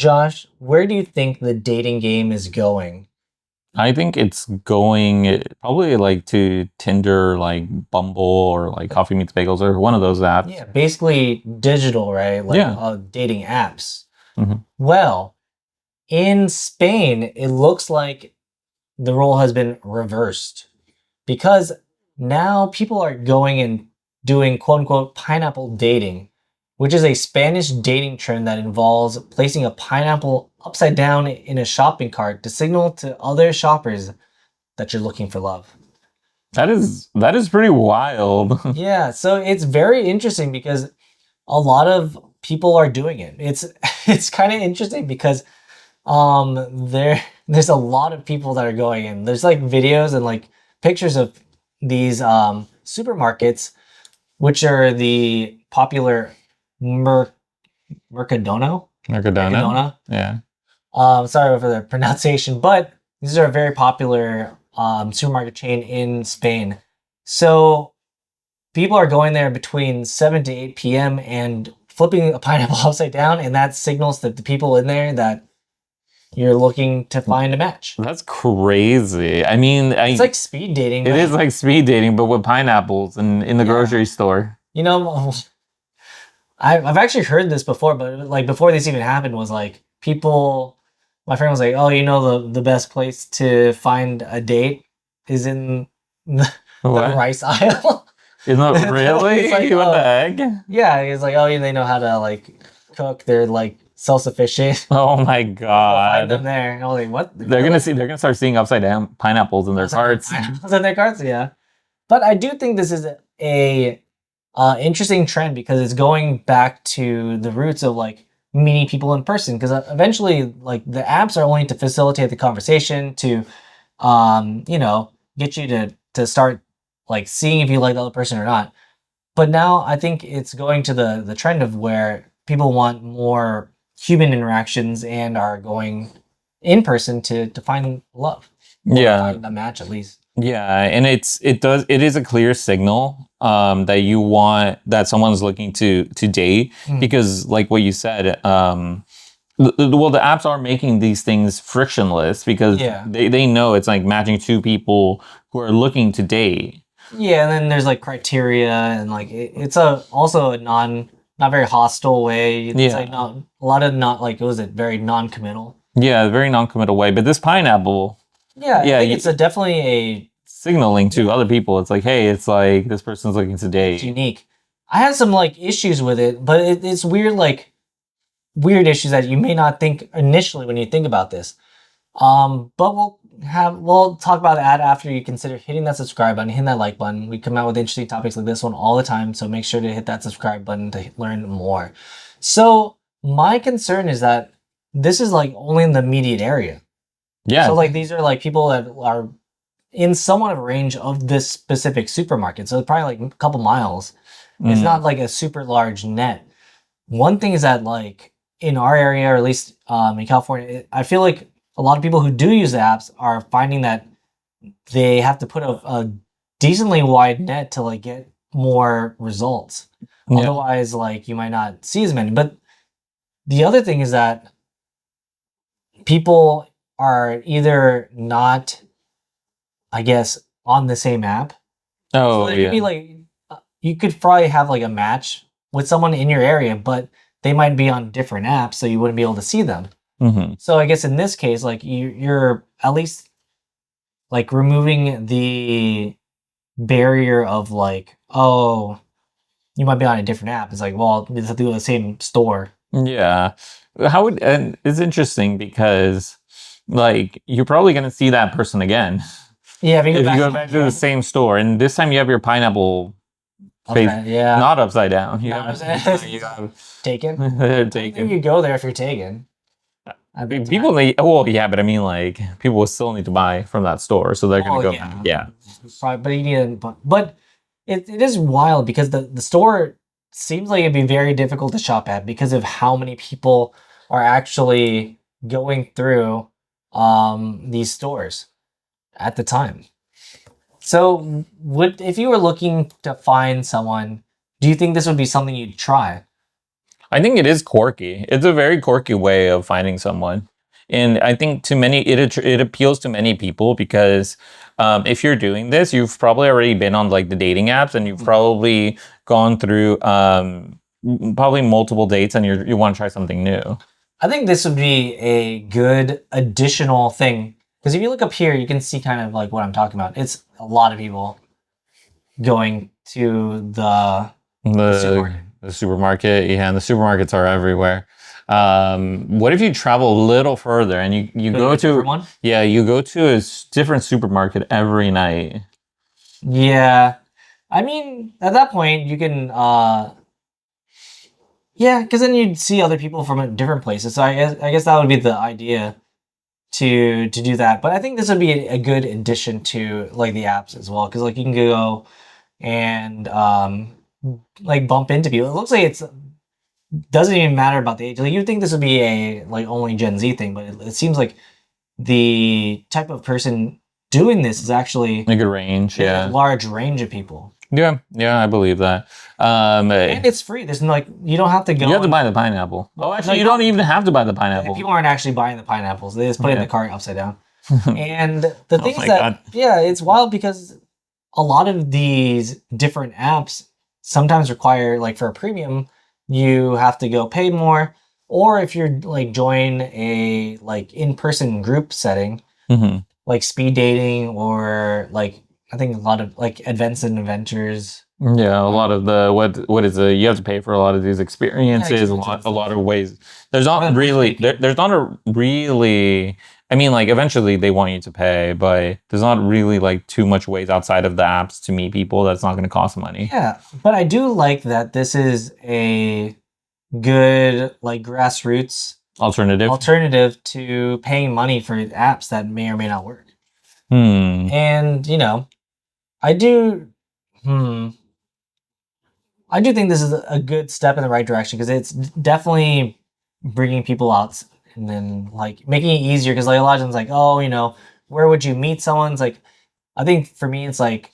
Josh, where do you think the dating game is going? I think it's going probably like to Tinder, like Bumble, or like Coffee Meets Bagels, or one of those apps. Yeah, basically digital, right? Like Yeah. dating apps. Hmm. Well, in Spain, it looks like the role has been reversed because now people are going and doing quote unquote pineapple dating, which is a Spanish dating trend that involves placing a pineapple upside down in a shopping cart to signal to other shoppers that you're looking for love. That is pretty wild. Yeah, so it's very interesting because a lot of people are doing it. It's it's kind of interesting because there's a lot of people that are going in. There's like videos and like pictures of these supermarkets, which are the popular Mer- Mercadona. Mercadona. Mercadona. Yeah. Sorry for the pronunciation, but these are a very popular supermarket chain in Spain. So people are going there between 7 to 8 p.m. and flipping a pineapple upside down, and that signals that the people in there that you're looking to find a match. That's crazy. I mean, It's like speed dating. it But, is like speed dating, but with pineapples and in the yeah. grocery store. You know, I've actually heard this before, but like before this even happened was like people, my friend was like, oh, the best place to find a date is in the What? rice aisle. Isn't that really? It's like, What the oh, heck? yeah, he's like, oh, yeah, they know how to like cook. They're like self-sufficient. Oh my Go find them God. there. And I was like, what? They're gonna start seeing upside down pineapples in their carts. Pineapples in their carts, yeah. But I do think this is a interesting trend because it's going back to the roots of like meeting people in person. Because eventually, like the apps are only to facilitate the conversation, to get you to start like seeing if you like the other person or not. But now I think it's going to the trend of where people want more human interactions and are going in person to find love or Yeah. find a match at least. Yeah, and it is a clear signal that you want that someone's looking to date, because like what you said, well, the apps are making these things frictionless because Yeah. they know it's like matching two people who are looking to date. Yeah, and then there's like criteria and like it's also a not very hostile way. It's Yeah. like not a lot of not like, was it very non-committal? Yeah, very non-committal way. But this pineapple, Yeah, yeah, I think it's definitely a signaling to other people. It's like, hey, it's like this person's looking to it's date. unique. I had some like issues with it, but it's weird, like weird issues that you may not think initially when you think about this. But we'll talk about that after you consider hitting that subscribe button, hitting that like button. We come out with interesting topics like this one all the time, so make sure to hit that subscribe button to learn more. So my concern is that this is like only in the immediate area. Yeah. So like these are like people that are in somewhat of a range of this specific supermarket. So it's probably like a couple miles. It's not like a super large net. One thing is that like in our area, or at least in California, I feel like a lot of people who do use the apps are finding that they have to put a decently wide net to like get more results. Yeah. Otherwise, like you might not see as many. But the other thing is that people are either not, I guess, on the same app. Oh, So there yeah. could be like you could probably have like a match with someone in your area, but they might be on different apps, so you wouldn't be able to see them. Mm-hmm. So I guess in this case, like you're at least like removing the barrier of like, oh, you might be on a different app. It's like, well, it's have to go to the same store. Yeah. And it's interesting because like you're probably gonna see that person again. Yeah, if If you go back to the same store, and this time you have your pineapple face yeah, not upside down. You Not have, upside- you have taken. they're I think taken. you go there if you're taken. At the People time. need, well, yeah, but I mean, like, people will still need to buy from that store, so they're gonna Oh, go yeah. back. Yeah. Probably, but you need, but it is wild because the store seems like it'd be very difficult to shop at because of how many people are actually going through these stores at the time. So, if you were looking to find someone, do you think this would be something you'd try? I think it is quirky. It's a very quirky way of finding someone. And I think to many, it appeals to many people because if you're doing this, you've probably already been on like the dating apps and you've probably gone through probably multiple dates and you want to try something new. I think this would be a good additional thing because if you look up here, you can see kind of like what I'm talking about. It's a lot of people going to the supermarket. The supermarket, yeah, and the supermarkets are everywhere. What if you travel a little further and you go to one? Yeah, you go to a different supermarket every night. Yeah, I mean at that point you can yeah, because then you'd see other people from different places. So I guess that would be the idea to do that. But I think this would be a good addition to like the apps as well because like you can go and like bump into people. It looks like it's doesn't even matter about the age. Like you'd think this would be a like only Gen Z thing, but it seems like the type of person doing this is actually A good range, a yeah. large range of people. Yeah, I believe that. And it's free. There's no, like you don't have to go. You have to and- buy the pineapple. Oh, actually, No, you don't even have to buy the pineapple. People aren't actually buying the pineapples. They just put it in Yeah. the cart upside down. And the thing my is that God. yeah, it's wild because a lot of these different apps sometimes require like for a premium, you have to go pay more. Or if you're like join a like in-person group setting, hmm like speed dating or like I think a lot of like events and adventures. Yeah, a lot of the what is it? You have to pay for a lot of these experiences. experiences. A lot of ways. There's Or not the really matchmaking. there's not a really. I mean, like eventually they want you to pay, but there's not really like too much ways outside of the apps to meet people. That's not going to cost money. Yeah, but I do like that this is a good like grassroots alternative to paying money for apps that may or may not work. Hmm. And you know, I do I do think this is a good step in the right direction because it's definitely bringing people out and then like making it easier because like a lot of times like oh you know where would you meet someone's like I think for me it's like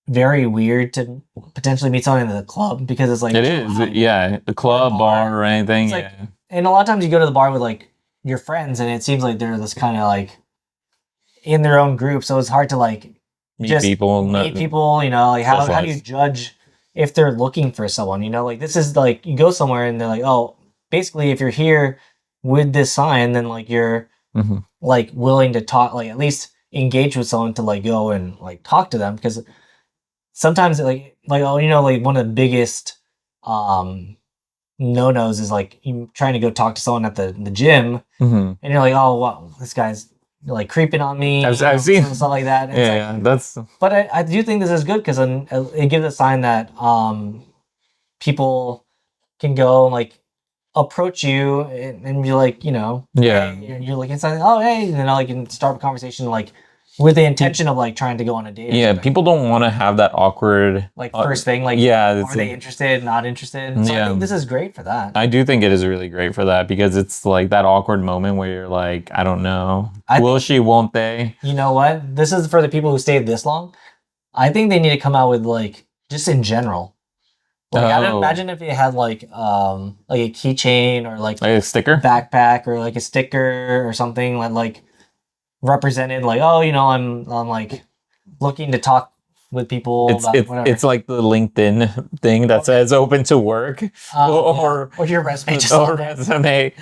very weird to potentially meet someone in the club because it's like It is, yeah. The club, bar, or anything. It's like- Yeah. and a lot of times you go to the bar with like your friends and it seems like they're this kind of like in their own group so it's hard to like Meet just people. meet people you know like how do you Socialize. judge if they're looking for someone you know like this is like you go somewhere and they're like oh basically if you're here with this sign then like you're hmm like willing to talk like at least engage with someone to like go and like talk to them because sometimes like oh you know like one of the biggest no-nos is like you trying to go talk to someone at the gym hmm and you're like oh wow this guy's like creeping on me I've you know, seen- stuff like that and it's like, Yeah, that's but I do think this is good because it gives a sign that people can go and like approach you and be like, you know, Yeah. hey, you're looking at something, oh hey, and then like you can start a conversation like with the intention of like trying to go on a date. or yeah. something. People don't want to have that awkward. Like first thing, like yeah, are they interested, not interested? So I Yeah. think this is great for that. I do think it is really great for that because it's like that awkward moment where you're like, I don't know, will she, won't they? You know what? This is for the people who stayed this long. I think they need to come out with like just in general. Like I don't Oh. imagine if they had like a keychain or like Like a sticker. backpack or like a sticker or something that like represented like oh you know I'm like looking to talk with people about whatever. It's like the LinkedIn thing that says open to work or or your resume just or on there, resume.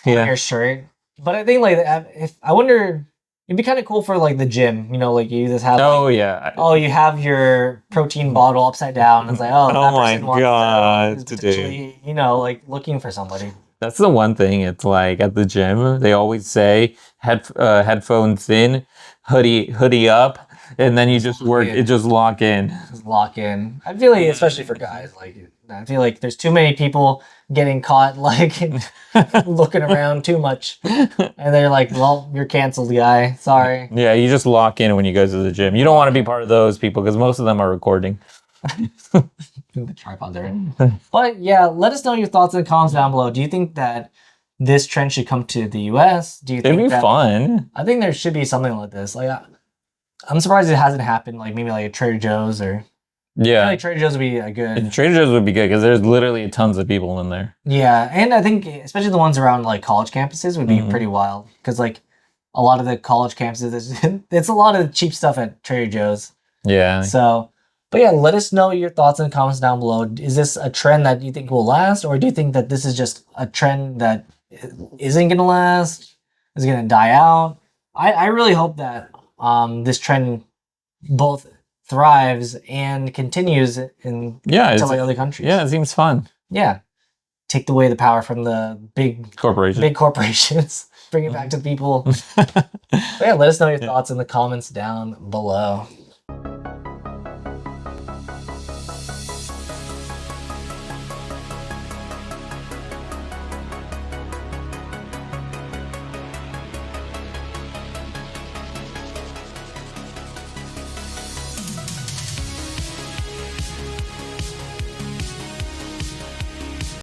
on Yeah. your shirt. But I think like if I wonder it'd be kind of cool for like the gym, you know, like you just have Oh like, yeah. oh you have your protein bottle upside down. It's like oh Oh that my person wants God, is dude. potentially, you know like looking for somebody. That's the one thing. It's like at the gym, they always say headphones in, hoodie up, and then you just work. in. It just lock in. Just lock in. I feel like, especially for guys, like I feel like there's too many people getting caught like looking around too much, and they're like, "Well, you're canceled, guy. Sorry." Yeah, you just lock in when you go to the gym. You don't want to be part of those people because most of them are recording. The tripod there. But yeah, let us know your thoughts in the comments down below. Do you think that this trend should come to the U.S.? Do you It'd think be that fun. I think there should be something like this. Like I'm surprised it hasn't happened. Like maybe like at Trader Joe's or I feel Yeah. like Trader Joe's would be a good. Trader Joe's would be good because there's literally tons of people in there. Yeah, and I think especially the ones around like college campuses would be pretty wild because like a lot of the college campuses, it's a lot of cheap stuff at Trader Joe's. Yeah. So, but yeah, let us know your thoughts in the comments down below. Is this a trend that you think will last, or do you think that this is just a trend that isn't gonna last? Is gonna die out? I really hope that this trend both thrives and continues in to like other countries. Yeah, it seems fun. Yeah, take away the power from the big corporations. Bring it back to the people. But yeah, let us know your thoughts in the comments down below.